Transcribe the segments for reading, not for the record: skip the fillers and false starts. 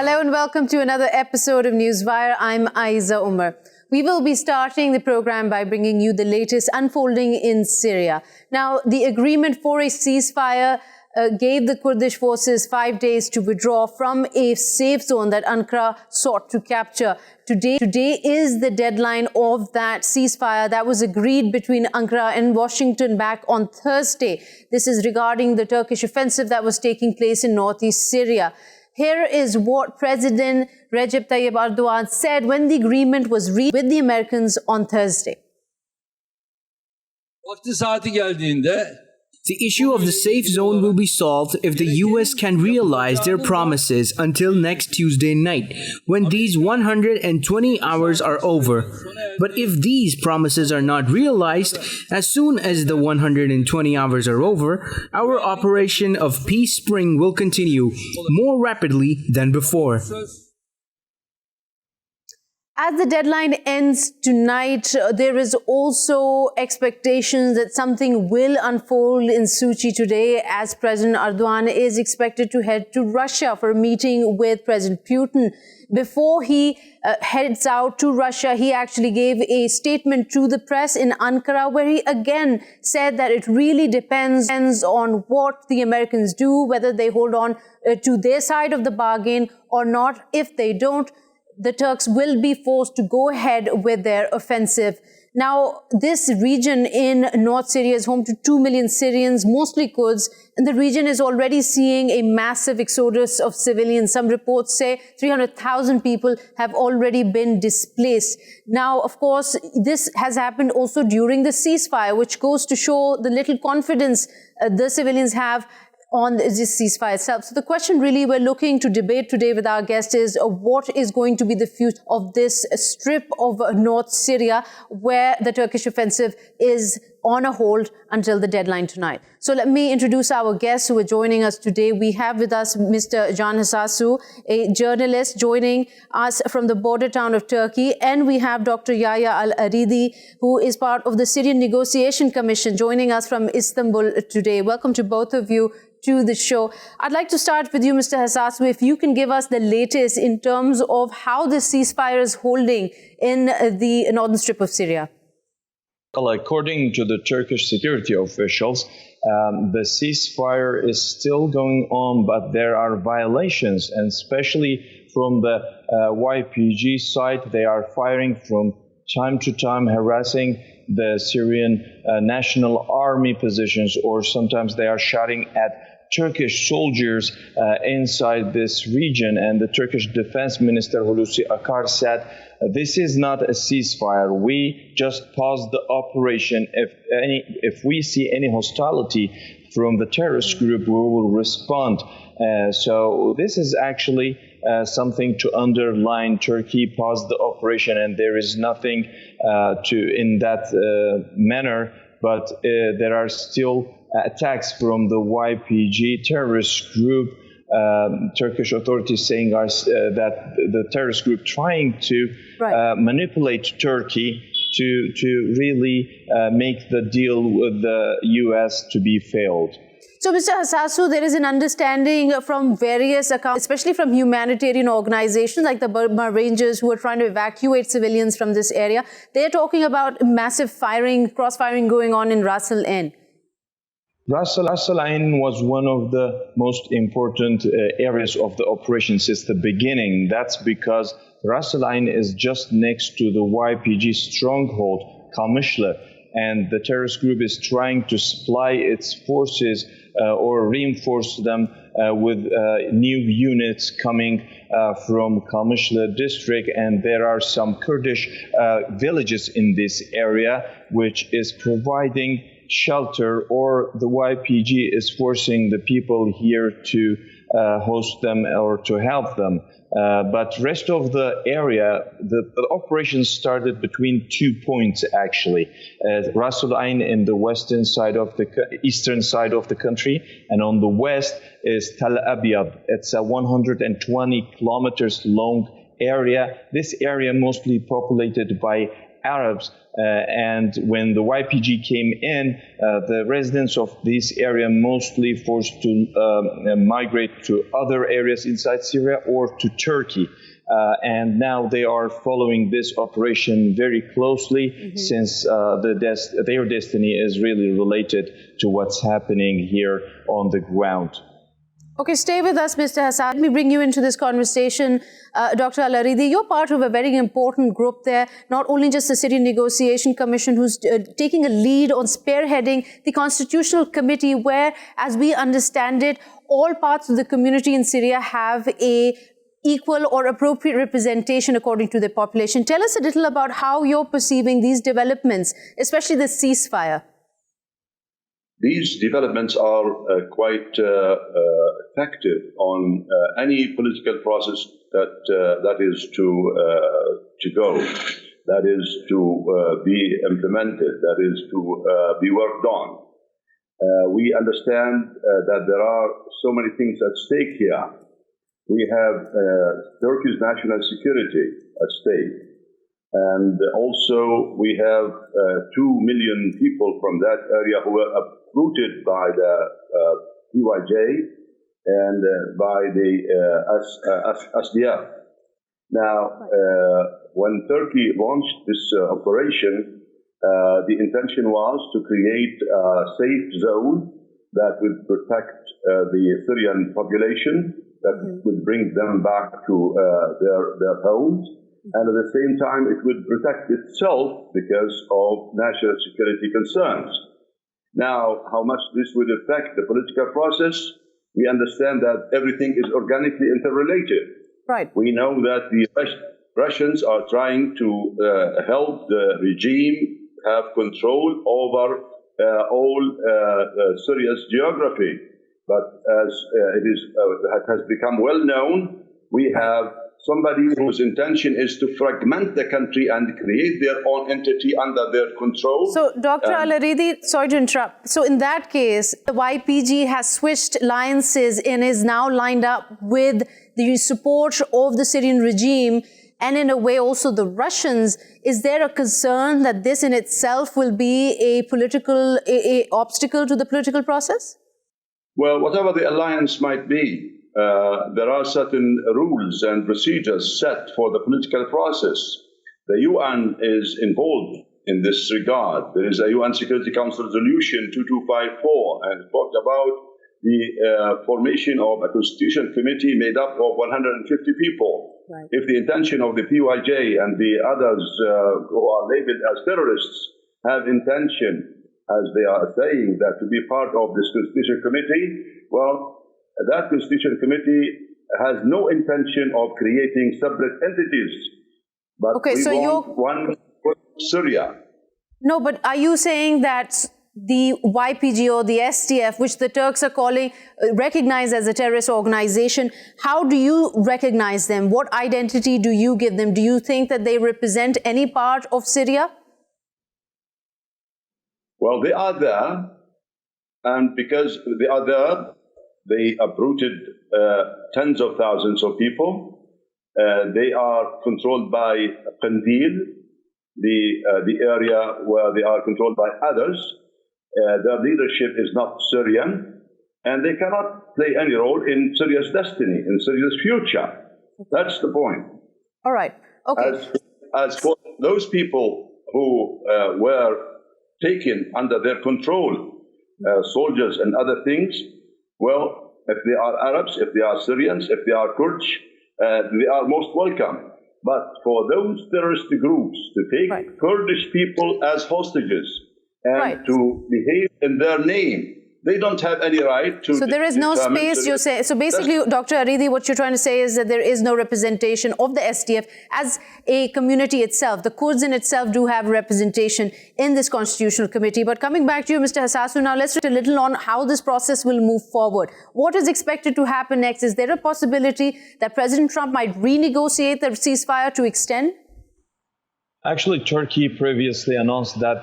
Hello and welcome to another episode of Newswire. I'm Ayza Omar. We will be starting the program by bringing you the latest unfolding in Syria. Now, the agreement for a ceasefire gave the Kurdish forces 5 days to withdraw from a safe zone that Ankara sought to capture. Today is the deadline of that ceasefire that was agreed between Ankara and Washington back on Thursday. This is regarding the Turkish offensive that was taking place in northeast Syria. Here is what President Recep Tayyip Erdogan said when the agreement was reached with the Americans on Thursday. Vakti saati geldiğinde the issue of the safe zone will be solved if the US can realize their promises until next Tuesday night, when these 120 hours are over. But if these promises are not realized, as soon as the 120 hours are over, our operation of Peace Spring will continue more rapidly than before. As the deadline ends tonight, there is also expectations that something will unfold in Sochi today, as President Erdogan is expected to head to Russia for a meeting with President Putin. Before he heads out to Russia, he actually gave a statement to the press in Ankara where he again said that it really depends on what the Americans do, whether they hold on to their side of the bargain or not. If they don't, the Turks will be forced to go ahead with their offensive. Now, this region in North Syria is home to 2 million Syrians, mostly Kurds, and the region is already seeing a massive exodus of civilians. Some reports say 300,000 people have already been displaced. Now, of course, this has happened also during the ceasefire, which goes to show the little confidence the civilians have on this ceasefire itself. So the question really we're looking to debate today with our guest is what is going to be the future of this strip of North Syria where the Turkish offensive is on a hold until the deadline tonight. So let me introduce our guests who are joining us today. We have with us Mr. Can Hasasu, a journalist joining us from the border town of Turkey. And we have Dr. Yahya Al-Aridi, who is part of the Syrian Negotiation Commission, joining us from Istanbul today. Welcome to both of you to the show. I'd like to start with you, Mr. Hasasu, if you can give us the latest in terms of how the ceasefire is holding in the northern strip of Syria. Well, according to the Turkish security officials, the ceasefire is still going on, but there are violations, and especially from the YPG side, they are firing from time to time, harassing the Syrian National Army positions, or sometimes they are shouting at Turkish soldiers inside this region. And the Turkish Defense Minister Hulusi Akar said, this is not a ceasefire. We just paused the operation. If we see any hostility from the terrorist group, we will respond. So this is actually something to underline. Turkey paused the operation, and there is nothing in that manner. But there are still attacks from the YPG terrorist group. Turkish authorities saying that the terrorist group trying to manipulate Turkey to really make the deal with the U.S. to be failed. So, Mr. Hasasu, there is an understanding from various accounts, especially from humanitarian organizations like the Burma Rangers, who are trying to evacuate civilians from this area. They're talking about massive cross-firing going on in Ras Al Ain. Ras Al Ain was one of the most important areas of the operation since the beginning. That's because Ras Al Ain is just next to the YPG stronghold, Kamishli, and the terrorist group is trying to supply its forces or reinforce them with new units coming from Kamishli district. And there are some Kurdish villages in this area which is providing shelter, or the YPG is forcing the people here to host them or to help them. But rest of the area, the operation started between 2 points actually. Ras Al Ain in the eastern side of the country, and on the west is Tel Abyad. It's a 120 kilometers long area. This area mostly populated by Arabs. And when the YPG came in, the residents of this area mostly forced to migrate to other areas inside Syria or to Turkey. And now they are following this operation very closely since their destiny is really related to what's happening here on the ground. Okay, stay with us, Mr. Hasasu. Let me bring you into this conversation. Dr. Al-Aridi, you're part of a very important group there, not only just the Syrian Negotiation Commission, who's taking a lead on spearheading the Constitutional Committee, where, as we understand it, all parts of the community in Syria have a equal or appropriate representation according to their population. Tell us a little about how you're perceiving these developments, especially the ceasefire. These developments are quite effective on any political process that is to go, that is to be implemented, that is to be worked on. We understand that there are so many things at stake here. We have Turkey's national security at stake. And also we have 2 million people from that area who were uprooted by the PYJ and by the SDF. Now, when Turkey launched this operation, the intention was to create a safe zone that would protect the Syrian population, that would bring them back to their homes. And at the same time, it would protect itself because of national security concerns. Now, how much this would affect the political process, we understand that everything is organically interrelated. Right. We know that the Russians are trying to help the regime have control over all Syria's geography. But as it has become well known, we have somebody whose intention is to fragment the country and create their own entity under their control. So, Dr. Al-Aridi, sorry to interrupt. So, in that case, the YPG has switched alliances and is now lined up with the support of the Syrian regime and in a way also the Russians. Is there a concern that this in itself will be a political obstacle to the political process? Well, whatever the alliance might be, there are certain rules and procedures set for the political process. The UN is involved in this regard. There is a UN Security Council Resolution 2254, and it talked about the formation of a constitutional committee made up of 150 people. Right. If the intention of the PYJ and the others who are labeled as terrorists have intention, as they are saying, that to be part of this constitutional committee, well, that constitutional committee has no intention of creating separate entities. But okay, we so want one Syria. No, but are you saying that the YPG or the SDF, which the Turks are calling, recognized as a terrorist organization, how do you recognize them? What identity do you give them? Do you think that they represent any part of Syria? Well, they are there, and because they are there, they uprooted tens of thousands of people. They are controlled by Qandil, the area where they are controlled by others. Their leadership is not Syrian, and they cannot play any role in Syria's destiny, in Syria's future. That's the point. All right. Okay. As for those people who were taken under their control, soldiers and other things, well, if they are Arabs, if they are Syrians, if they are Kurds, they are most welcome. But for those terrorist groups to take Kurdish people as hostages and to behave in their name, they don't have any right to... So there is no space, you're saying. So basically, Dr. Aridi, what you're trying to say is that there is no representation of the SDF as a community itself. The Kurds in itself do have representation in this constitutional committee. But coming back to you, Mr. Hasasu, now let's read a little on how this process will move forward. What is expected to happen next? Is there a possibility that President Trump might renegotiate the ceasefire to extend? Actually, Turkey previously announced that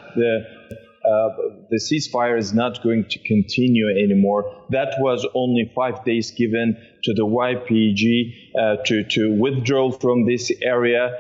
the ceasefire is not going to continue anymore. That was only 5 days given to the YPG to withdraw from this area,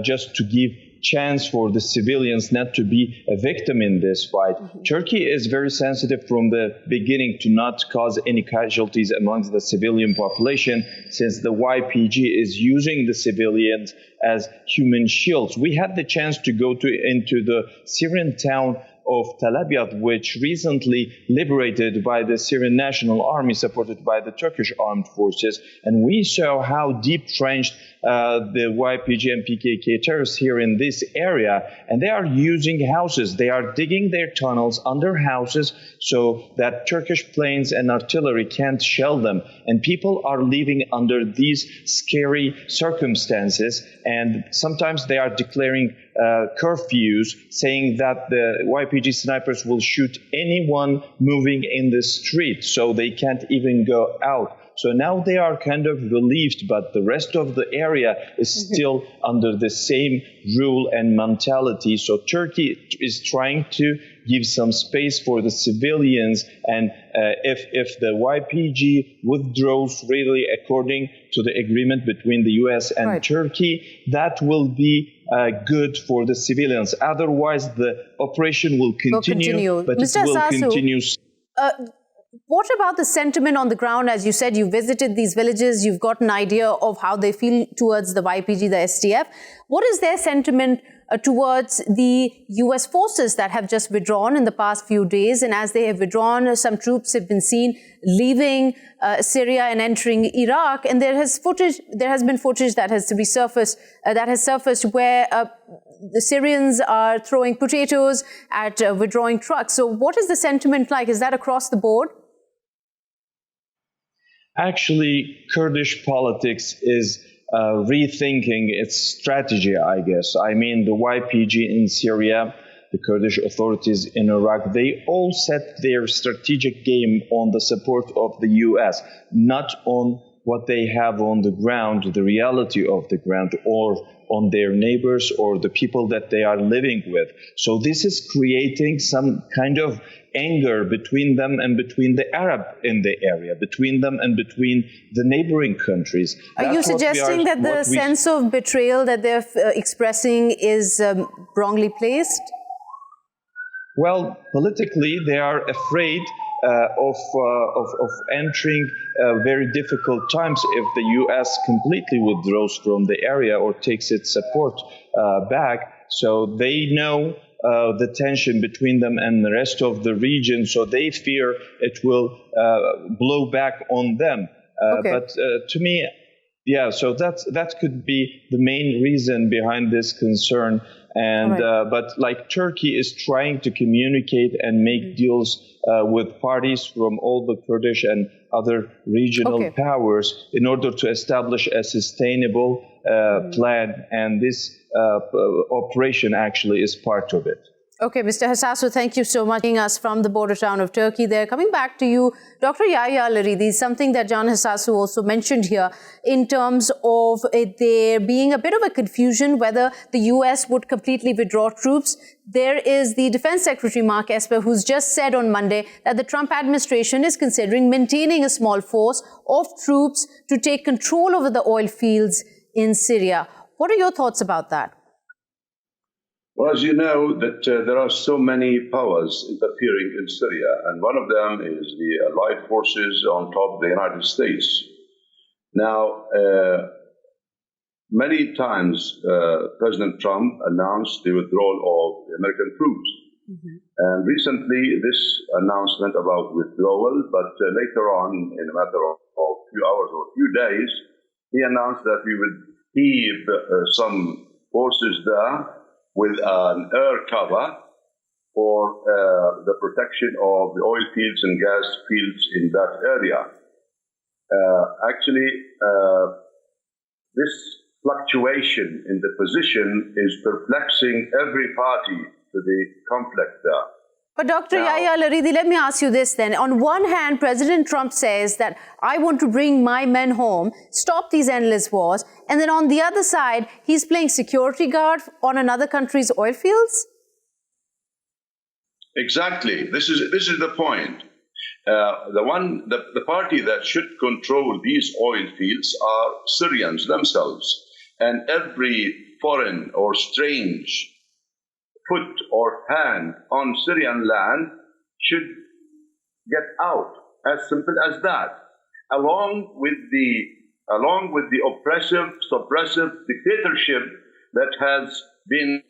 just to give chance for the civilians not to be a victim in this fight. Turkey is very sensitive from the beginning to not cause any casualties amongst the civilian population, since the YPG is using the civilians as human shields. We had the chance to go into the Syrian town of Tel Abyad, which recently liberated by the Syrian National Army, supported by the Turkish armed forces. And we saw how deep trenched the YPG and PKK terrorists here in this area. And they are using houses. They are digging their tunnels under houses so that Turkish planes and artillery can't shell them. And people are living under these scary circumstances. And sometimes they are declaring curfews, saying that the YPG snipers will shoot anyone moving in the street, so they can't even go out. So now they are kind of relieved, but the rest of the area is still under the same rule and mentality. So Turkey is trying to give some space for the civilians, and if the YPG withdraws really according to the agreement between the US and Turkey, that will be good for the civilians. Otherwise, the operation will continue. But Mr. it will Hasasu, continue. What about the sentiment on the ground? As you said, you visited these villages, you've got an idea of how they feel towards the YPG, the SDF. What is their sentiment towards the US forces that have just withdrawn in the past few days? And as they have withdrawn, some troops have been seen leaving Syria and entering Iraq. And there has been footage that has surfaced where the Syrians are throwing potatoes at withdrawing trucks. So what is the sentiment like? Is that across the board? Actually, Kurdish politics is rethinking its strategy, I guess. I mean, the YPG in Syria, the Kurdish authorities in Iraq, they all set their strategic game on the support of the US, not on what they have on the ground, the reality of the ground, or on their neighbors or the people that they are living with. So this is creating some kind of anger between them and between the Arab in the area, between them and between the neighboring countries. Are you suggesting that the sense of betrayal that they're expressing is wrongly placed? Well, politically, they are afraid of entering very difficult times if the U.S. completely withdraws from the area or takes its support back. So they know the tension between them and the rest of the region, so they fear it will blow back on them. But to me, yeah, so that could be the main reason behind this concern. And but like Turkey is trying to communicate and make deals with parties from all the Kurdish and other regional powers in order to establish a sustainable plan, and this operation actually is part of it. Okay, Mr. Hasasu, thank you so much for joining us from the border town of Turkey there. Coming back to you, Dr. Yahya Al-Aridi, something that John Hasasu also mentioned here in terms of there being a bit of a confusion whether the US would completely withdraw troops. There is the Defense Secretary, Mark Esper, who's just said on Monday that the Trump administration is considering maintaining a small force of troops to take control over the oil fields in Syria. What are your thoughts about that? Well, as you know, that there are so many powers interfering in Syria, and one of them is the allied forces on top of the United States. Now, many times President Trump announced the withdrawal of the American troops. And recently, this announcement about withdrawal, but later on, in a matter of a few hours or a few days, he announced that we would keep some forces there with an air cover for the protection of the oil fields and gas fields in that area. Actually, this fluctuation in the position is perplexing every party to the conflict there. But Dr. Yahya Al-Aridi, let me ask you this then. On one hand, President Trump says that I want to bring my men home, stop these endless wars. And then on the other side, he's playing security guard on another country's oil fields? Exactly. This is the point. The party that should control these oil fields are Syrians themselves. And every foreign or strange foot or hand on Syrian land should get out. As simple as that. Along with the oppressive, suppressive dictatorship that has been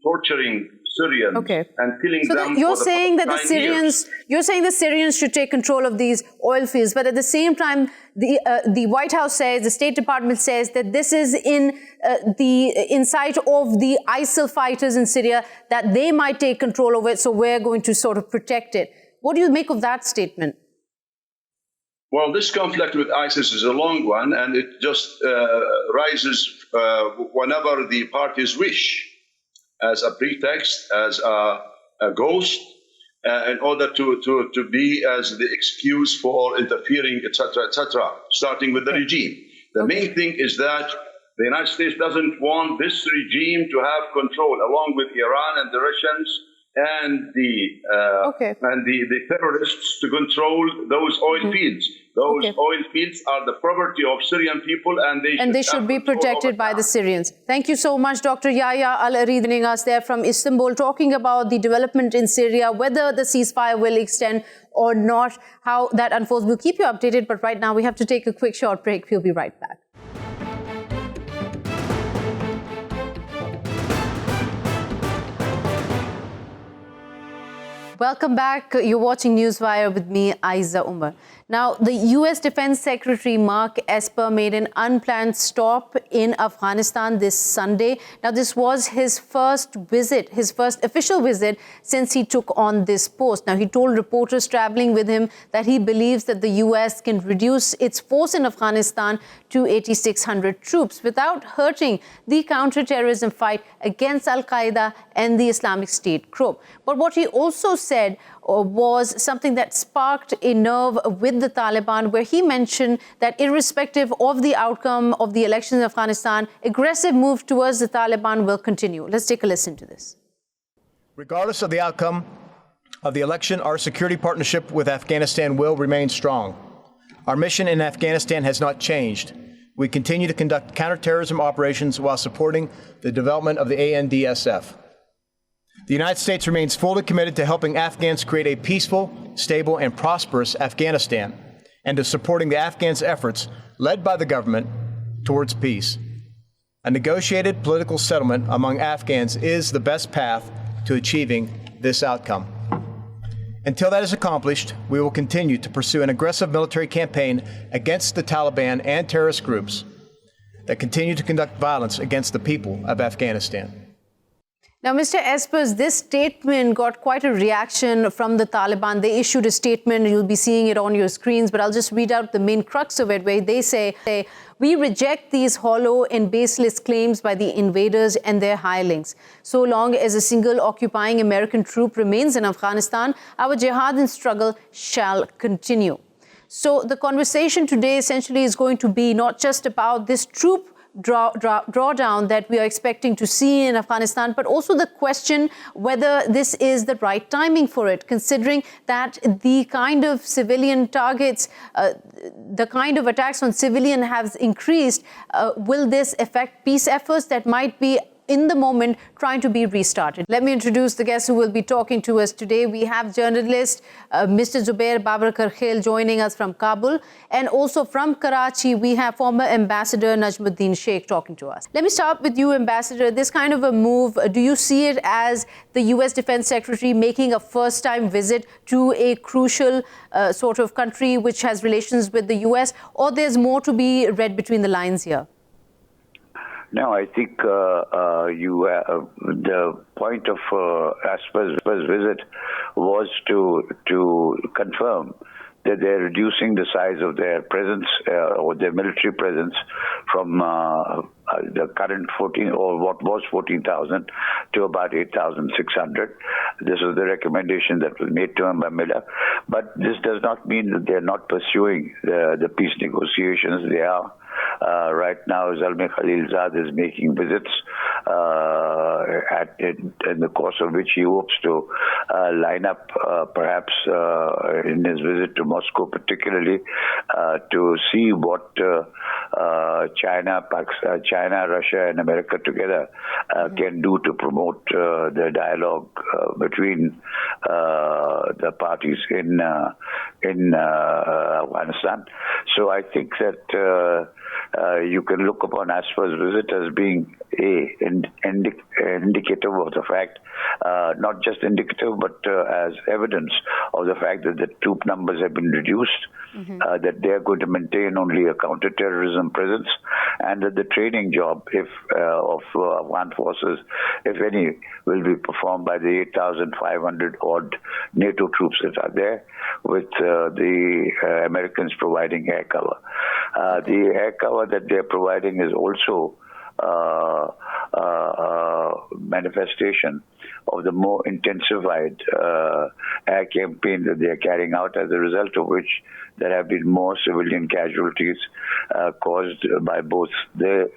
torturing Syrians and killing them. You're saying that the Syrians should take control of these oil fields, but at the same time, the White House says, the State Department says that this is in sight of the ISIL fighters in Syria, that they might take control of it, so we're going to sort of protect it. What do you make of that statement? Well, this conflict with ISIS is a long one, and it just rises whenever the parties wish, as a pretext, as a ghost, in order to be as the excuse for interfering, etc., starting with the regime. The main thing is that the United States doesn't want this regime to have control, along with Iran and the Russians and the terrorists, to control those oil fields. Those oil fields are the property of Syrian people, and they should be protected by the Syrians. Thank you so much, Dr. Yahya Al-Aridi, joining us there from Istanbul, talking about the development in Syria, whether the ceasefire will extend or not, how that unfolds. We'll keep you updated, but right now we have to take a quick short break. We'll be right back. Welcome back. You're watching Newswire with me, Ayza Omar. Now, the U.S. Defense Secretary Mark Esper made an unplanned stop in Afghanistan this Sunday. Now, this was his first official visit since he took on this post. Now, he told reporters traveling with him that he believes that the U.S. can reduce its force in Afghanistan to 8,600 troops without hurting the counterterrorism fight against Al-Qaeda and the Islamic State group. But what he also said was something that sparked a nerve with the Taliban, where he mentioned that irrespective of the outcome of the elections in Afghanistan, aggressive move towards the Taliban will continue. Let's take a listen to this. Regardless of the outcome of the election, our security partnership with Afghanistan will remain strong. Our mission in Afghanistan has not changed. We continue to conduct counterterrorism operations while supporting the development of the ANDSF. The United States remains fully committed to helping Afghans create a peaceful, stable, and prosperous Afghanistan, and to supporting the Afghans' efforts, led by the government, towards peace. A negotiated political settlement among Afghans is the best path to achieving this outcome. Until that is accomplished, we will continue to pursue an aggressive military campaign against the Taliban and terrorist groups that continue to conduct violence against the people of Afghanistan. Now, Mr. Espers, this statement got quite a reaction from the Taliban. They issued a statement, you'll be seeing it on your screens, but I'll just read out the main crux of it, where they say, we reject these hollow and baseless claims by the invaders and their hirelings. So long as a single occupying American troop remains in Afghanistan, our jihad and struggle shall continue. So the conversation today essentially is going to be not just about this troop drawdown that we are expecting to see in Afghanistan, but also the question whether this is the right timing for it, considering that the kind of civilian targets, the kind of attacks on civilian has increased. Will this affect peace efforts that might be in the moment trying to be restarted? Let me introduce the guests who will be talking to us today. We have journalist Mr. Zubair Babakarkhail joining us from Kabul, and also from Karachi we have former Ambassador Najmuddin Shaikh talking to us. Let me start with you, Ambassador. This kind of a move, do you see it as the US Defense Secretary making a first-time visit to a crucial sort of country which has relations with the US, or there's more to be read between the lines here? No, I think the point of Esper's visit was to confirm that they're reducing the size of their presence or their military presence from the current 14 or what was 14,000 to about 8,600. This was the recommendation that was made to him by Miller. But this does not mean that they're not pursuing the peace negotiations. They are. Right now, Zalmi Khalilzad is making visits in the course of which he hopes to line up, perhaps in his visit to Moscow particularly, to see what China, Russia, and America together can do to promote the dialogue between the parties in Afghanistan. So I think that you can look upon Asper's visit as being indicative of the fact, not just indicative, but as evidence of the fact that the troop numbers have been reduced, that they are going to maintain only a counter-terrorism presence, and that the training job of Afghan forces, if any, will be performed by the 8,500 odd NATO troops that are there, with the Americans providing air cover. The air cover that they are providing is also manifestation of the more intensified air campaign that they are carrying out, as a result of which there have been more civilian casualties caused by both the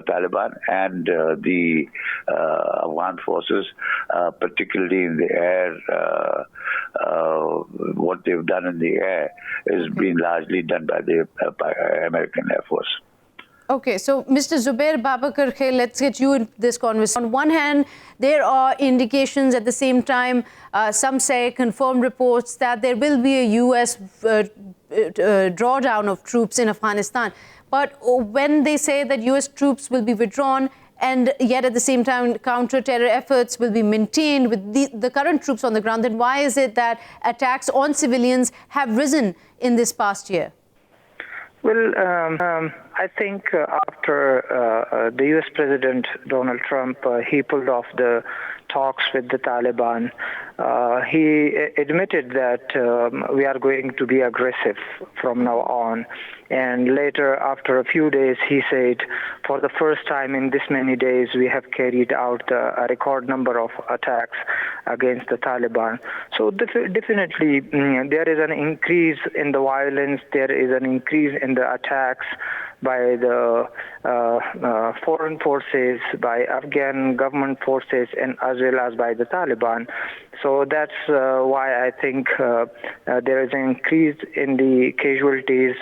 Taliban and the Afghan forces, particularly in the air. What they've done in the air is being largely done by the American Air Force. Okay, so Mr. Zubair Babakarkhail, let's get you in this conversation. On one hand, there are indications at the same time, some say confirmed reports that there will be a U.S. drawdown of troops in Afghanistan. But when they say that U.S. troops will be withdrawn, and yet at the same time counter-terror efforts will be maintained with the current troops on the ground, then why is it that attacks on civilians have risen in this past year? Well, I think after the U.S. President Donald Trump, he pulled off the talks with the Taliban, he admitted that we are going to be aggressive from now on. And later, after a few days, he said, for the first time in this many days, we have carried out a record number of attacks against the Taliban. So definitely, there is an increase in the violence, there is an increase in the attacks by the foreign forces, by Afghan government forces, and as well as by the Taliban. So that's why I think there is an increase in the casualties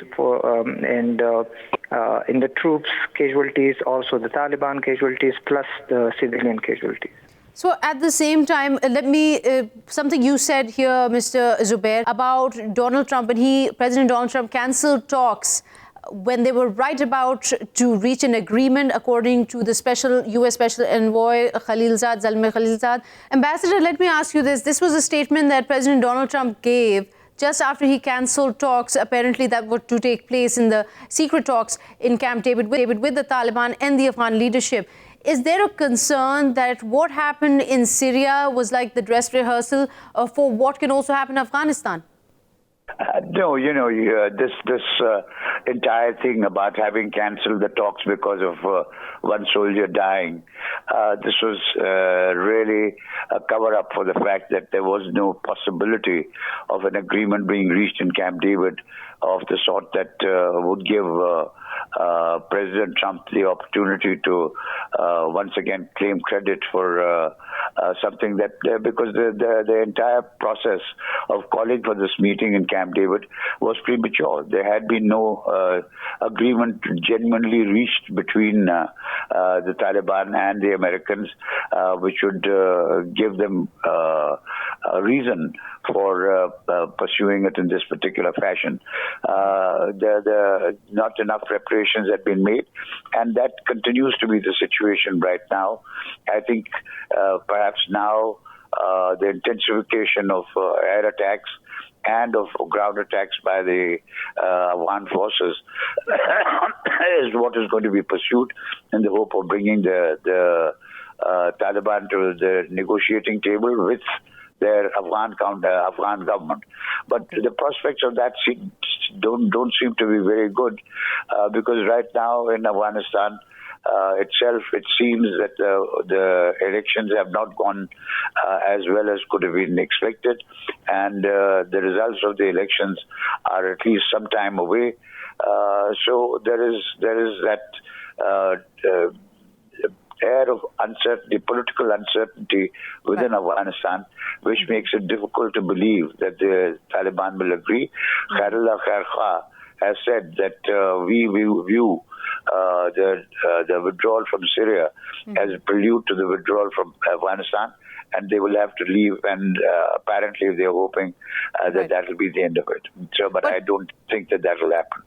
in the troops casualties, also the Taliban casualties, plus the civilian casualties. So at the same time, let me, something you said here, Mr. Zubair, about Donald Trump, and President Donald Trump cancelled talks when they were right about to reach an agreement, according to the U.S. Special Envoy Zalmay Khalilzad. Ambassador, let me ask you this. This was a statement that President Donald Trump gave just after he cancelled talks, apparently, that were to take place in the secret talks in Camp David with the Taliban and the Afghan leadership. Is there a concern that what happened in Syria was like the dress rehearsal for what can also happen in Afghanistan? No, this entire thing about having cancelled the talks because of one soldier dying, this was really a cover-up for the fact that there was no possibility of an agreement being reached in Camp David of the sort that would give President Trump the opportunity to once again claim credit for something that, because the entire process of calling for this meeting in Camp David was premature. There had been no agreement genuinely reached between the Taliban and the Americans, which would give them a reason for pursuing it in this particular fashion. Not enough preparations had been made, and that continues to be the situation right now. I think perhaps now the intensification of air attacks and of ground attacks by the Afghan forces is what is going to be pursued in the hope of bringing the Taliban to the negotiating table with their Afghan government. But the prospects of that don't seem to be very good because right now in Afghanistan itself, it seems that the elections have not gone as well as could have been expected, and the results of the elections are at least some time away. So there is that air of uncertainty, political uncertainty within Afghanistan, which makes it difficult to believe that the Taliban will agree. Khairullah Khair Khah has said that we view the withdrawal from Syria as a prelude to the withdrawal from Afghanistan, and they will have to leave, and apparently they're hoping that will be the end of it. So, but I don't think that will happen.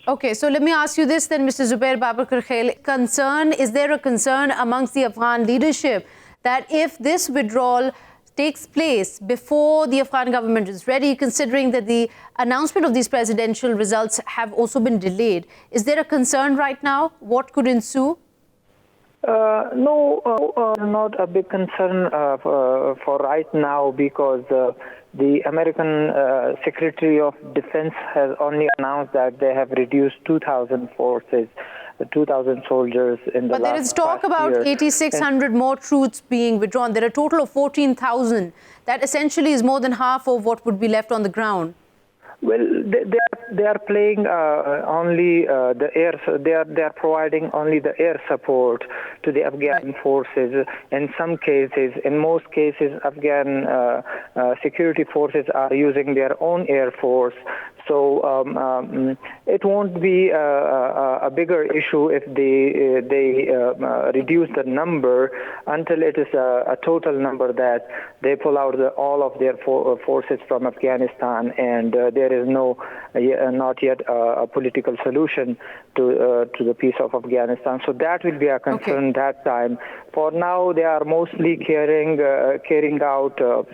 Okay, so let me ask you this then, Mr. Zubair Babakarkhail. Is there a concern amongst the Afghan leadership that if this withdrawal takes place before the Afghan government is ready, considering that the announcement of these presidential results have also been delayed, is there a concern right now? What could ensue? No, not a big concern for right now, because the American Secretary of Defense has only announced that they have reduced 2,000 forces, 2,000 soldiers in the last year. But there is talk about 8,600 more troops being withdrawn. There are a total of 14,000. That essentially is more than half of what would be left on the ground. Well, they are playing only the air. They are providing only the air support to the Afghan forces. In some cases, in most cases, Afghan security forces are using their own air force. So it won't be a bigger issue if they reduce the number until it is a total number that they pull out all of their forces from Afghanistan, and there is not yet a political solution to the peace of Afghanistan. So that will be a concern that time. For now, they are mostly carrying out.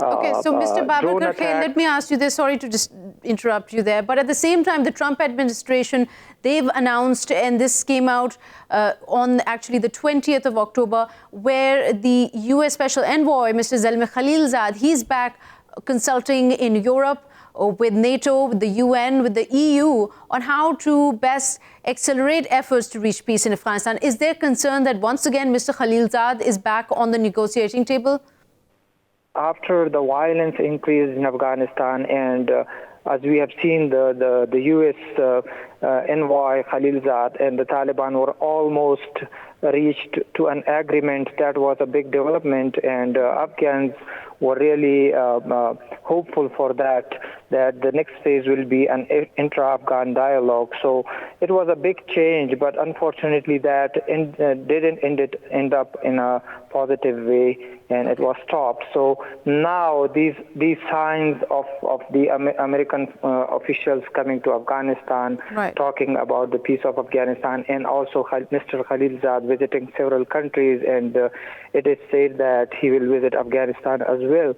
Okay, so Mr. Babakarkhail, let me ask you this. Sorry to just interrupt you there. But at the same time, the Trump administration, they've announced, and this came out on actually the 20th of October, where the U.S. Special Envoy, Mr. Zalmay Khalilzad, he's back consulting in Europe with NATO, with the UN, with the EU on how to best accelerate efforts to reach peace in Afghanistan. Is there concern that once again Mr. Khalilzad is back on the negotiating table? After the violence increased in Afghanistan, and as we have seen, the U.S. envoy Khalilzad and the Taliban were almost reached to an agreement. That was a big development, and Afghans were really hopeful for that the next phase will be an intra-Afghan dialogue. So it was a big change, but unfortunately that didn't end up in a positive way, and it was stopped. So now these signs of the American officials coming to Afghanistan, talking about the peace of Afghanistan, and also Mr. Khalilzad visiting several countries, and it is said that he will visit Afghanistan as well.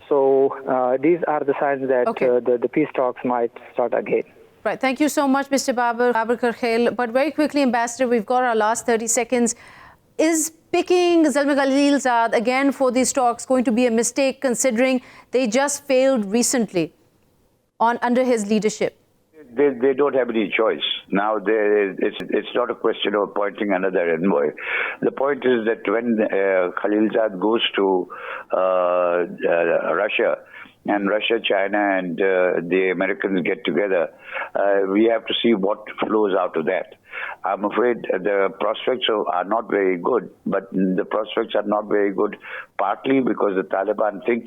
So these are the signs that the peace talks might start again. Right. Thank you so much, Mr. Babakarkhail. But very quickly, Ambassador, we've got our last 30 seconds. Is picking Zalmay Khalilzad again for these talks going to be a mistake, considering they just failed recently under his leadership? They don't have any choice. Now, it's not a question of appointing another envoy. The point is that when Khalilzad goes to Russia, and Russia, China, and the Americans get together, we have to see what flows out of that. I'm afraid the prospects are not very good, but the prospects are not very good partly because the Taliban think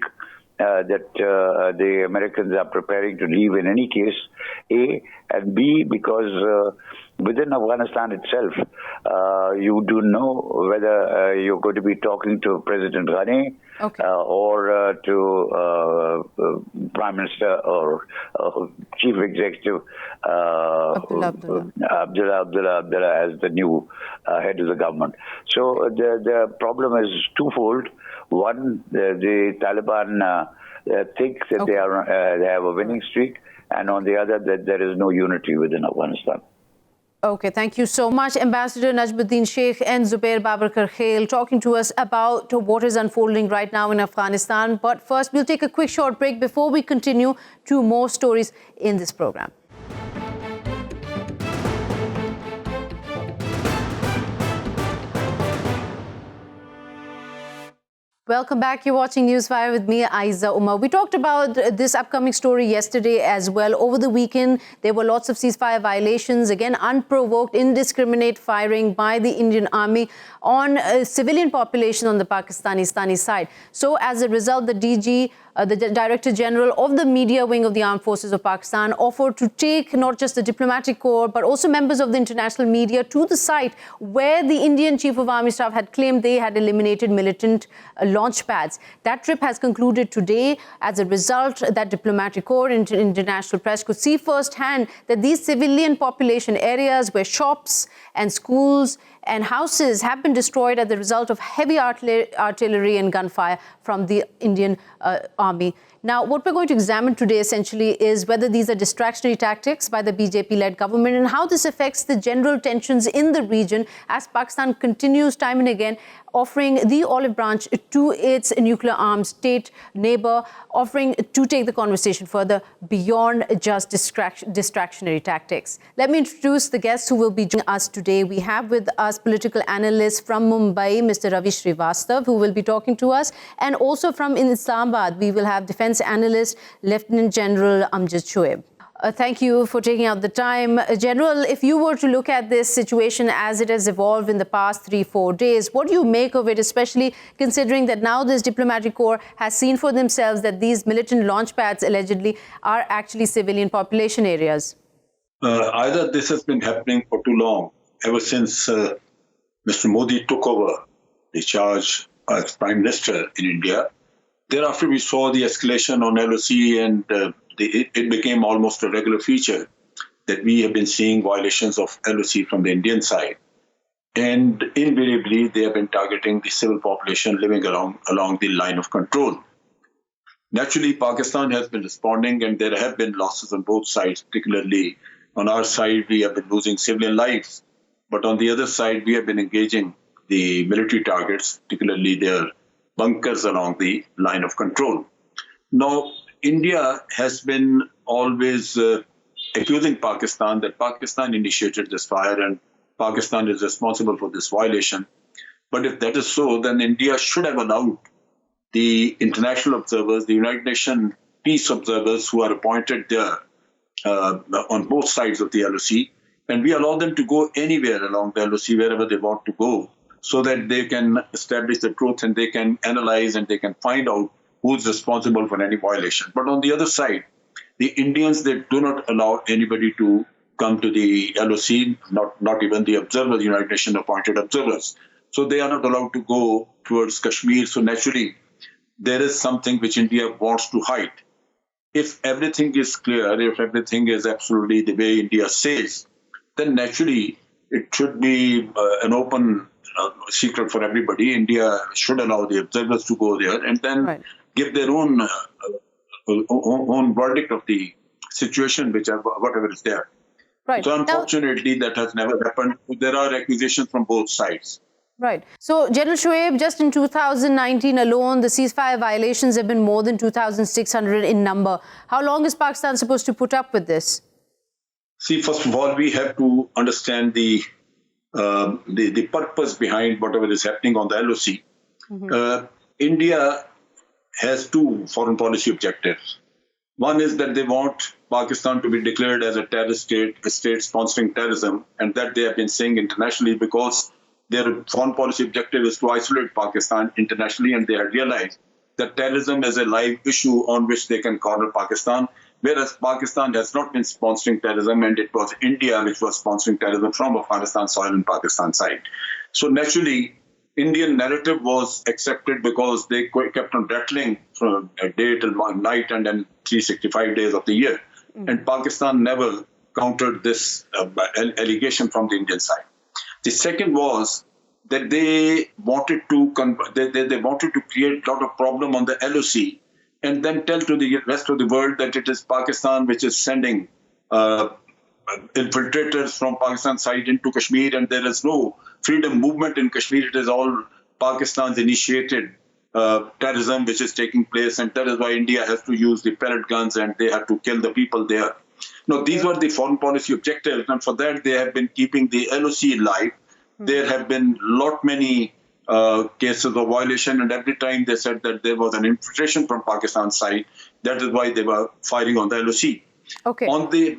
that the Americans are preparing to leave in any case, A, and B, because within Afghanistan itself, you do know whether you're going to be talking to President Ghani or to Prime Minister or Chief Executive Abdullah as the new head of the government. So the problem is twofold. One, the Taliban thinks that they have a winning streak, and on the other, that there is no unity within Afghanistan. Okay, thank you so much, Ambassador Najmuddin Shaikh and Zubair Babakarkhail, talking to us about what is unfolding right now in Afghanistan. But first, we'll take a quick short break before we continue to more stories in this program. Welcome back. You're watching Newsfire with me, Ayza Omar. We talked about this upcoming story yesterday as well. Over the weekend, there were lots of ceasefire violations, again, unprovoked, indiscriminate firing by the Indian Army on a civilian population on the Pakistani side. So as a result, the DG the Director General of the Media Wing of the Armed Forces of Pakistan, offered to take not just the diplomatic corps, but also members of the international media to the site where the Indian Chief of Army Staff had claimed they had eliminated militant launch pads. That trip has concluded today. As a result, that diplomatic corps and international press could see firsthand that these civilian population areas where shops and schools and houses have been destroyed as a result of heavy artillery and gunfire from the Indian army. Now, what we're going to examine today essentially is whether these are distractionary tactics by the BJP-led government and how this affects the general tensions in the region as Pakistan continues time and again offering the olive branch to its nuclear armed state neighbor, offering to take the conversation further beyond just distractionary tactics. Let me introduce the guests who will be joining us today. We have with us political analyst from Mumbai, Mr. Ravi Srivastav, who will be talking to us. And also from Islamabad, we will have defense analyst, Lieutenant General Amjad Shoaib. Thank you for taking out the time. General, if you were to look at this situation as it has evolved in the past 3-4 days, what do you make of it, especially considering that now this diplomatic corps has seen for themselves that these militant launch pads allegedly are actually civilian population areas? Either this has been happening for too long, ever since Mr. Modi took over the charge as Prime Minister in India. Thereafter, we saw the escalation on LOC and it became almost a regular feature that we have been seeing violations of LOC from the Indian side. And invariably, they have been targeting the civil population living along the line of control. Naturally, Pakistan has been responding, and there have been losses on both sides. Particularly on our side, we have been losing civilian lives. But on the other side, we have been engaging the military targets, particularly their bunkers along the line of control. Now, India has been always accusing Pakistan that Pakistan initiated this fire and Pakistan is responsible for this violation. But if that is so, then India should have allowed the international observers, the United Nations peace observers who are appointed there on both sides of the LOC, and we allow them to go anywhere along the LOC, wherever they want to go, so that they can establish the truth and they can analyze and they can find out who's responsible for any violation. But on the other side, the Indians, they do not allow anybody to come to the LOC, not even the observers, United Nations appointed observers. So they are not allowed to go towards Kashmir. So naturally, there is something which India wants to hide. If everything is clear, if everything is absolutely the way India says, then naturally it should be an open secret for everybody. India should allow the observers to go there and then give their own verdict of the situation, whatever is there. Right. So unfortunately, that has never happened. There are accusations from both sides. Right. So, General Shoaib, just in 2019 alone, the ceasefire violations have been more than 2,600 in number. How long is Pakistan supposed to put up with this? See, first of all, we have to understand the purpose behind whatever is happening on the LOC. Mm-hmm. India has two foreign policy objectives. One is that they want Pakistan to be declared as a terrorist state, a state sponsoring terrorism, and that they have been saying internationally because their foreign policy objective is to isolate Pakistan internationally, and they have realized that terrorism is a live issue on which they can corner Pakistan, whereas Pakistan has not been sponsoring terrorism, and it was India which was sponsoring terrorism from Afghanistan soil and Pakistan side. So naturally, Indian narrative was accepted because they kept on rattling from day till night and then 365 days of the year. Mm-hmm. And Pakistan never countered this allegation from the Indian side. The second was that they wanted to create a lot of problem on the LOC and then tell to the rest of the world that it is Pakistan which is sending infiltrators from Pakistan side into Kashmir, and there is no freedom movement in Kashmir. It is all Pakistan's initiated terrorism which is taking place, and that is why India has to use the pellet guns and they have to kill the people there. Now, these were the foreign policy objectives, and for that they have been keeping the LOC alive. Mm-hmm. There have been many cases of violation, and every time they said that there was an infiltration from Pakistan side. That is why they were firing on the LOC. Okay. On the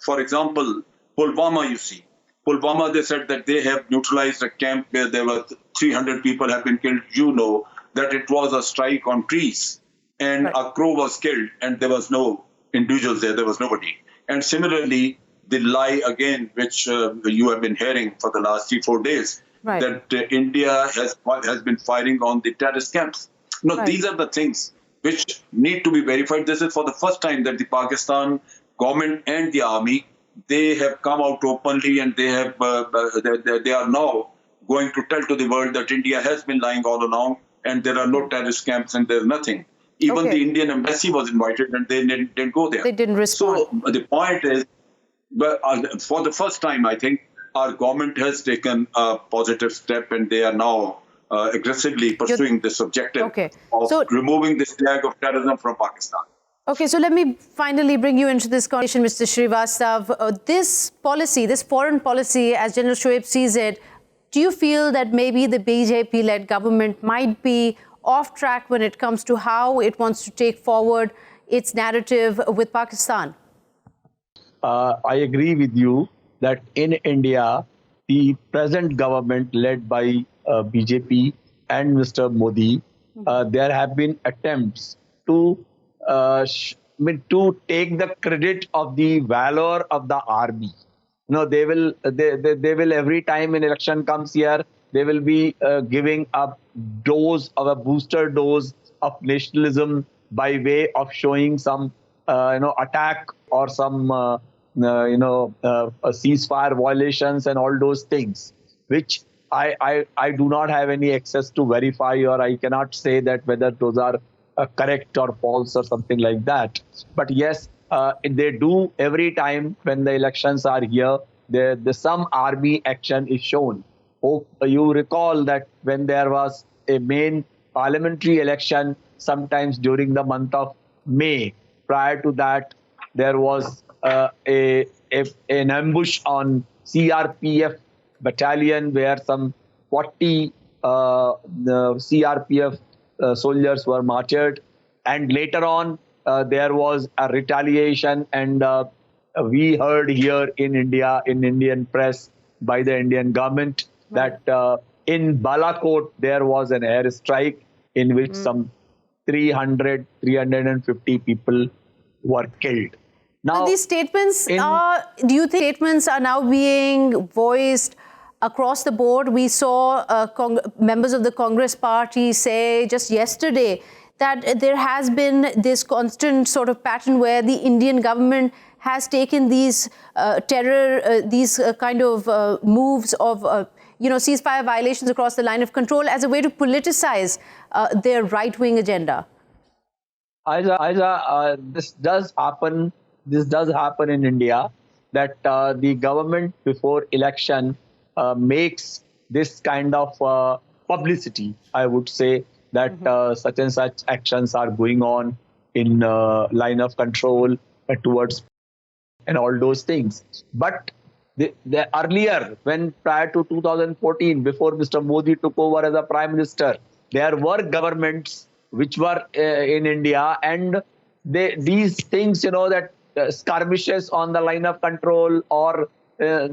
for example, Pulwama, Pulwama, they said that they have neutralized a camp where there were 300 people have been killed. You know that it was a strike on trees. and a crow was killed, and there was no individuals there, there was nobody. And similarly, the lie again, which you have been hearing for the last 3-4 days, that India has been firing on the terrorist camps. No, these are the things which need to be verified. This is for the first time that the Pakistan government and the army, they have come out openly, and they have they are now going to tell to the world that India has been lying all along, and there are no terrorist camps and there's nothing. Even the Indian embassy was invited, and they didn't go there. They didn't respond. So the point is, for the first time, I think our government has taken a positive step, and they are now aggressively pursuing this objective of removing this flag of terrorism from Pakistan. Okay, so let me finally bring you into this conversation, Mr. Srivastav. This policy, this foreign policy, as General Shoaib sees it, do you feel that maybe the BJP-led government might be off track when it comes to how it wants to take forward its narrative with Pakistan? I agree with you that in India, the present government led by BJP and Mr. Modi, there have been attempts to take the credit of the valor of the army. No, they will every time an election comes here, they will be giving a dose of a booster dose of nationalism by way of showing some attack or some ceasefire violations and all those things, which I do not have any access to verify, or I cannot say that whether those are correct or false or something like that. But yes, they do every time when the elections are here, some army action is shown. Hope you recall that when there was a main parliamentary election, sometimes during the month of May, prior to that, there was an ambush on CRPF battalion where some 40 CRPF soldiers were martyred. And later on, there was a retaliation, and we heard here in India, in Indian press, by the Indian government, that in Balakot, there was an airstrike in which some 350 people were killed. Now, so these statements do you think statements are now being voiced across the board? We saw members of the Congress party say just yesterday that there has been this constant sort of pattern where the Indian government has taken these kind of moves of ceasefire violations across the line of control as a way to politicize their right-wing agenda. Ayza, this does happen. This does happen in India, that the government before election makes this kind of publicity. I would say that such and such actions are going on in line of control towards and all those things. But the earlier, when prior to 2014, before Mr. Modi took over as a prime minister, there were governments which were in India, and these things, that skirmishes on the line of control or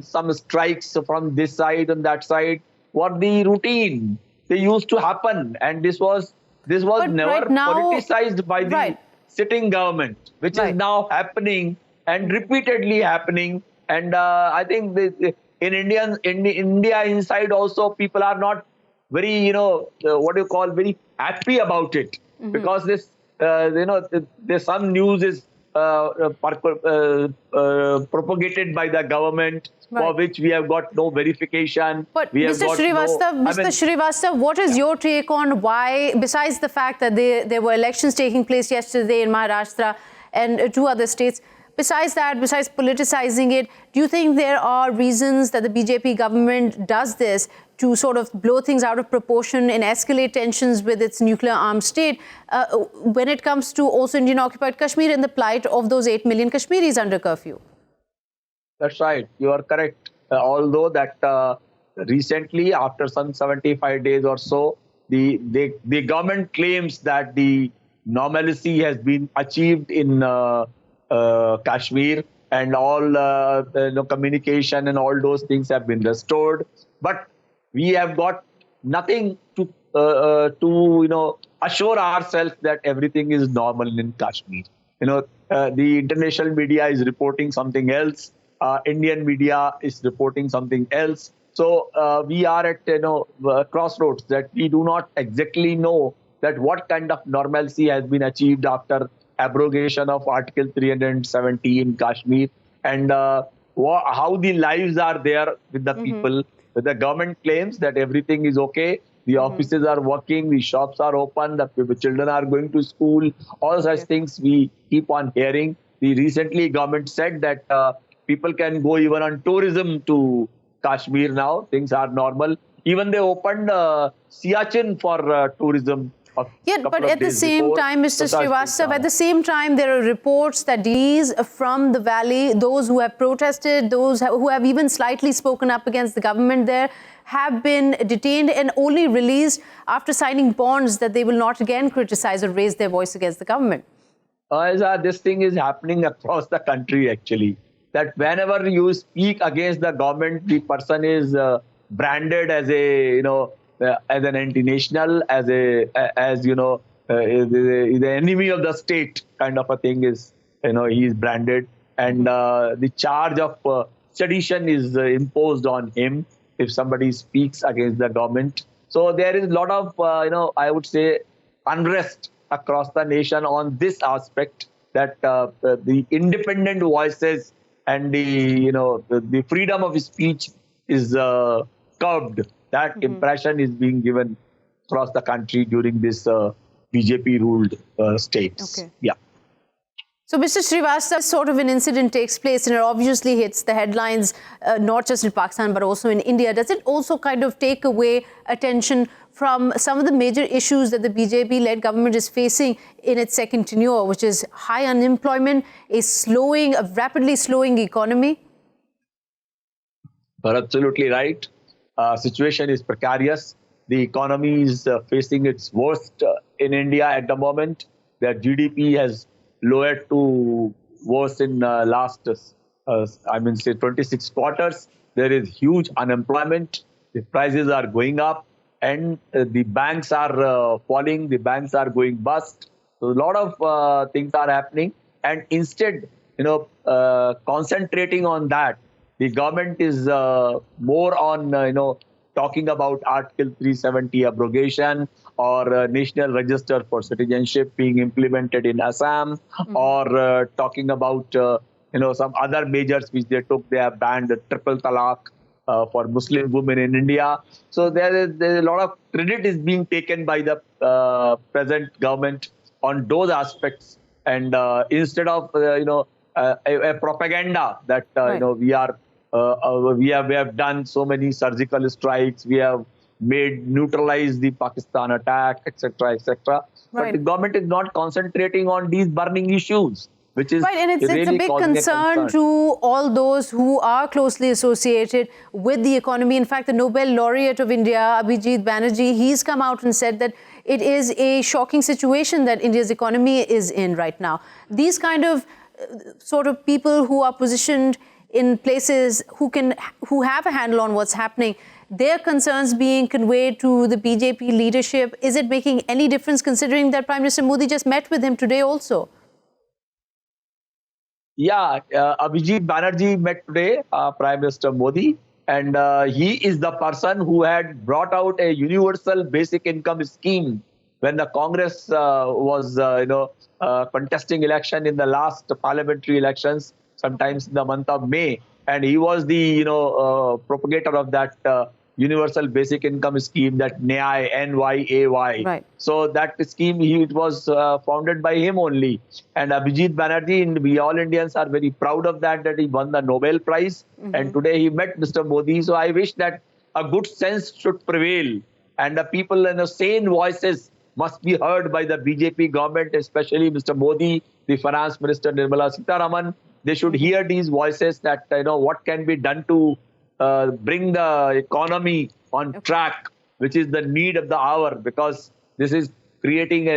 some strikes from this side and that side were the routine. They used to happen, and this was never politicized by the sitting government, which is now happening and repeatedly happening. And I think in India inside also, people are not very, very happy about it, because this, there's some news is propagated by the government, for which we have got no verification. But Mr. Srivastav, what is your take on why, besides the fact that there were elections taking place yesterday in Maharashtra and 2 other states, besides that, besides politicizing it, do you think there are reasons that the BJP government does this to sort of blow things out of proportion and escalate tensions with its nuclear-armed state when it comes to also Indian-occupied Kashmir and the plight of those 8 million Kashmiris under curfew? That's right. You are correct. Although that recently, after some 75 days or so, the government claims that the normalcy has been achieved in Kashmir, and all communication and all those things have been restored. But we have got nothing to assure ourselves that everything is normal in Kashmir. The international media is reporting something else. Indian media is reporting something else. So we are at crossroads that we do not exactly know that what kind of normalcy has been achieved after abrogation of Article 370 in Kashmir, and how the lives are there with the people. The government claims that everything is okay. The offices are working, the shops are open, the children are going to school, all such things we keep on hearing. The recently government said that people can go even on tourism to Kashmir now. Things are normal. Even they opened Siachen for tourism. Yeah, but at the same time, Mr. Srivastav, at the same time, there are reports that these from the valley, those who have protested, those who have even slightly spoken up against the government there, have been detained and only released after signing bonds that they will not again criticize or raise their voice against the government. This thing is happening across the country, actually. That whenever you speak against the government, the person is branded as as an anti-national, as the enemy of the state kind of a thing is, he is branded, and the charge of sedition is imposed on him if somebody speaks against the government. So there is a lot of, I would say, unrest across the nation on this aspect, that the independent voices and the freedom of speech is curbed. That impression is being given across the country during this BJP-ruled states. Okay. Yeah. So, Mr. Srivastav, sort of an incident takes place and it obviously hits the headlines, not just in Pakistan, but also in India. Does it also kind of take away attention from some of the major issues that the BJP-led government is facing in its second tenure, which is high unemployment, a rapidly slowing economy? You're absolutely right. Situation is precarious. The economy is facing its worst in India at the moment. Their GDP has lowered to worse in last, 26 quarters. There is huge unemployment. The prices are going up, and the banks are falling. The banks are going bust. So a lot of things are happening, and instead, concentrating on that, the government is more on, talking about Article 370 abrogation, or National Register for Citizenship being implemented in Assam, or talking about, some other measures which they took. They have banned the triple talaq for Muslim women in India. So there is a lot of credit is being taken by the present government on those aspects, and instead of, a propaganda that, we have done so many surgical strikes, we have neutralized the Pakistan attack, etc., etc. But the government is not concentrating on these burning issues, which is right, and it's really a big concern to all those who are closely associated with the economy. In fact, the Nobel laureate of India, Abhijit Banerjee, he's come out and said that it is a shocking situation that India's economy is in right now. These kind of sort of people who are positioned in places who have a handle on what's happening, their concerns being conveyed to the BJP leadership, is it making any difference considering that Prime Minister Modi just met with him today also? Yeah, Abhijit Banerjee met today Prime Minister Modi, and he is the person who had brought out a universal basic income scheme when the Congress was contesting election in the last parliamentary elections, sometimes in the month of May, and he was the propagator of that universal basic income scheme, that NYAY. Right. So that scheme, it was founded by him only. And Abhijit Banerjee, and we all Indians are very proud of that he won the Nobel Prize. And today he met Mr. Modi. So I wish that a good sense should prevail, and the people and the sane voices must be heard by the BJP government, especially Mr. Modi, the Finance Minister Nirmala Sitharaman. They should hear these voices that, what can be done to bring the economy on track, which is the need of the hour, because this is creating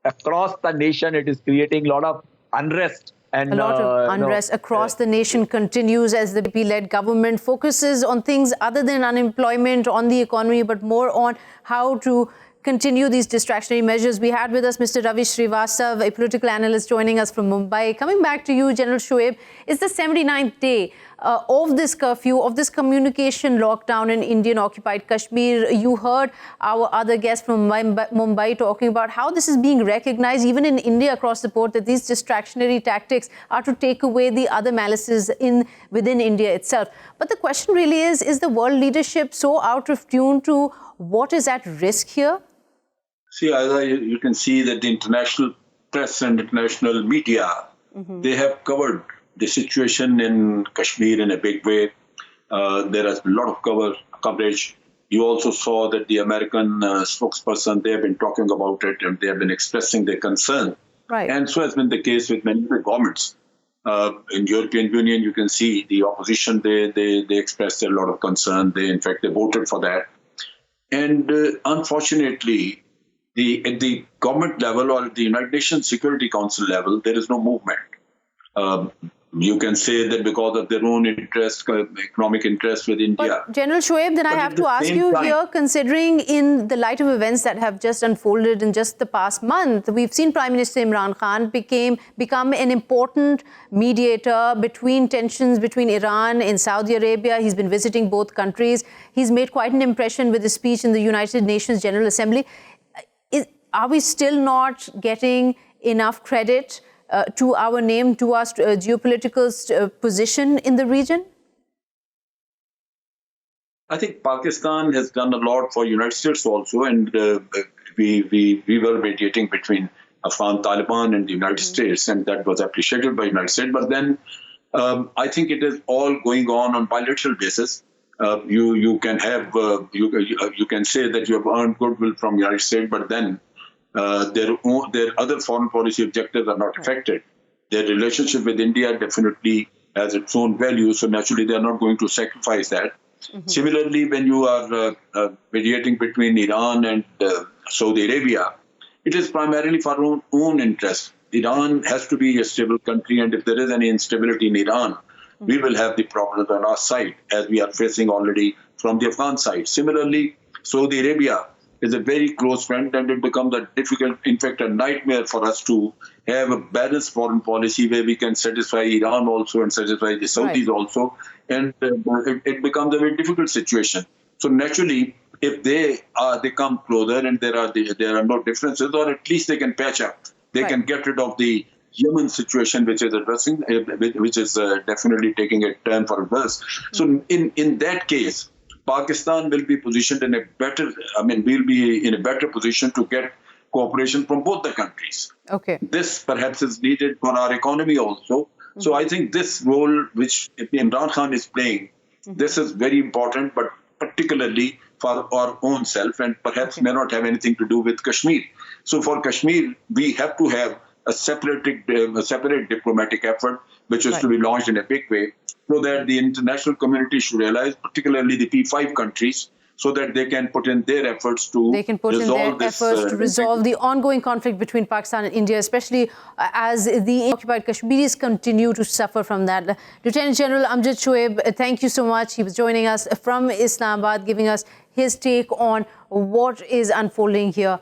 across the nation, it is creating a lot of unrest And a lot of unrest across the nation continues as the BP-led government focuses on things other than unemployment, on the economy, but more on how to continue these distractionary measures. We had with us Mr. Ravi Srivastav, a political analyst joining us from Mumbai. Coming back to you, General Shoaib, it's the 79th day of this curfew, of this communication lockdown in Indian-occupied Kashmir. You heard our other guest from Mumbai talking about how this is being recognized, even in India across the board, that these distractionary tactics are to take away the other malices within India itself. But the question really is the world leadership so out of tune to what is at risk here? See, Ayza, you can see that the international press and international media, they have covered the situation in Kashmir in a big way. There has been a lot of coverage. You also saw that the American spokesperson, they have been talking about it and they have been expressing their concern. Right. And so has been the case with many governments. In European Union, you can see the opposition, they expressed a lot of concern. In fact, they voted for that. And unfortunately, at the government level or at the United Nations Security Council level, there is no movement. You can say that because of their own interest, economic interest with India. But General Shoaib, then I have to ask you here, considering in the light of events that have just unfolded in just the past month, we've seen Prime Minister Imran Khan become an important mediator between tensions between Iran and Saudi Arabia. He's been visiting both countries. He's made quite an impression with his speech in the United Nations General Assembly. Are we still not getting enough credit to our name, to our geopolitical position in the region? I think Pakistan has done a lot for United States also, and we were mediating between Afghan Taliban and the United States, and that was appreciated by United States. But then I think it is all going on bilateral basis. You can have you can say that you have earned goodwill from United States, but then their other foreign policy objectives are not affected. Their relationship with India definitely has its own value, so naturally they are not going to sacrifice that. Similarly, when you are mediating between Iran and Saudi Arabia, it is primarily for our own interest. Iran has to be a stable country, and if there is any instability in Iran, we will have the problems on our side, as we are facing already from the Afghan side. Similarly, Saudi Arabia is a very close friend, and it becomes a difficult, in fact, a nightmare for us to have a balanced foreign policy where we can satisfy Iran also and satisfy the Saudis also, and it becomes a very difficult situation. So naturally, if they come closer and there are no differences, or at least they can patch up, they can get rid of the Yemen situation, which is definitely taking a turn for worse. So in that case, Pakistan will be positioned in a better, we'll be in a better position to get cooperation from both the countries. Okay. This perhaps is needed for our economy also. So I think this role which Imran Khan is playing, this is very important, but particularly for our own self, and perhaps may not have anything to do with Kashmir. So for Kashmir, we have to have a separate diplomatic effort, which is to be launched in a big way, so that the international community should realize, particularly the P5 countries, so that they can put in their efforts to resolve the ongoing conflict between Pakistan and India, especially as the occupied Kashmiris continue to suffer from that. Lieutenant General Amjad Shoaib, thank you so much. He was joining us from Islamabad, giving us his take on what is unfolding here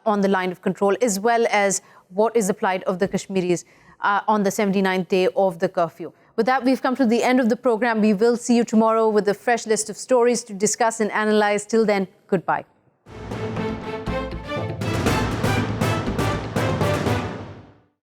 on the line of control, as well as what is the plight of the Kashmiris on the 79th day of the curfew. With that, we've come to the end of the program. We will see you tomorrow with a fresh list of stories to discuss and analyze. Till then, goodbye.